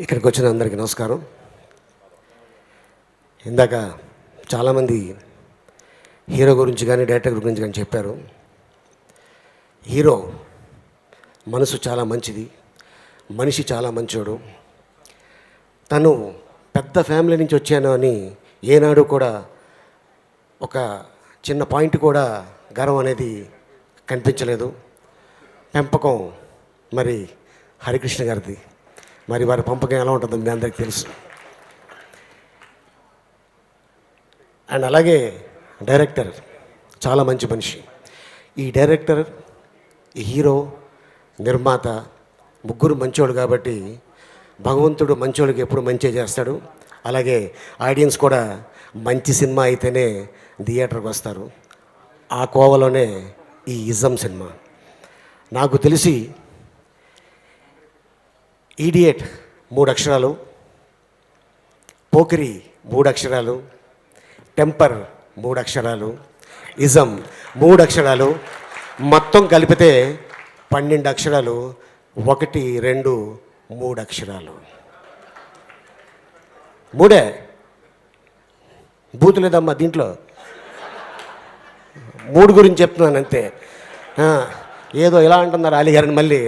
ఇక్కడికి వచ్చిన అందరికీ నమస్కారం. ఇందాక చాలామంది హీరో గురించి కానీ డైరెక్టర్ గురించి కానీ చెప్పారు. హీరో మనసు చాలా మంచిది, మనిషి చాలా మంచోడు. తను పెద్ద ఫ్యామిలీ నుంచి వచ్చాను అని ఏనాడు కూడా ఒక చిన్న పాయింట్ కూడా గర్వం అనేది కనిపించలేదు. పెంపకం మరి హరికృష్ణ గారిది. మరి వారి పంపకం ఎలా ఉంటుందో మీ అందరికీ తెలుసు. అండ్ అలాగే డైరెక్టర్ చాలా మంచి మనిషి. ఈ డైరెక్టర్, ఈ హీరో, నిర్మాత ముగ్గురు మంచోళ్ళు కాబట్టి భగవంతుడు మంచోళ్ళకి ఎప్పుడు మంచి చేస్తాడు. అలాగే ఆడియన్స్ కూడా మంచి సినిమా అయితేనే థియేటర్కి వస్తారు. ఆ కోవలోనే ఈ ఇజం సినిమా. నాకు తెలిసి ఈడియట్ 3 అక్షరాలు, పోకిరి 3 అక్షరాలు, టెంపర్ 3 అక్షరాలు, ఇజం 3 అక్షరాలు, మొత్తం కలిపితే 12 అక్షరాలు. 1, 2, 3 అక్షరాలు. 3 బూతు లేదమ్మా దీంట్లో. 3 గురించి చెప్తున్నాను అంతే. ఏదో ఇలా అంటున్నారు అలీ గారిని, మళ్ళీ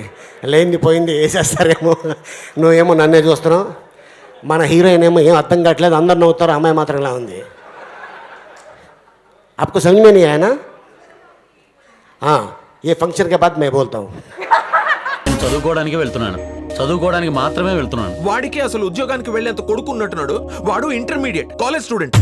లేనిది పోయింది వేసేస్తారేమో. నువ్వేమో నన్నే చూస్తున్నావు. మన హీరోయిన్ ఏమో ఏం అర్థం కావట్లేదు, అందరు నవ్వుతారు, అమ్మాయి మాత్రం ఇలా ఉంది. आपको समझ में नहीं आया ना? हाँ, ये फंक्शन के बाद मैं बोलता हूँ. చదువుకోవడానికి వెళ్తున్నాను, చదువుకోవడానికి మాత్రమే వెళ్తున్నాను. వాడికి అసలు ఉద్యోగానికి వెళ్ళేంత కొడుకున్నట్టున్నాడు. వాడు ఇంటర్మీడియట్ కాలేజ్ స్టూడెంట్.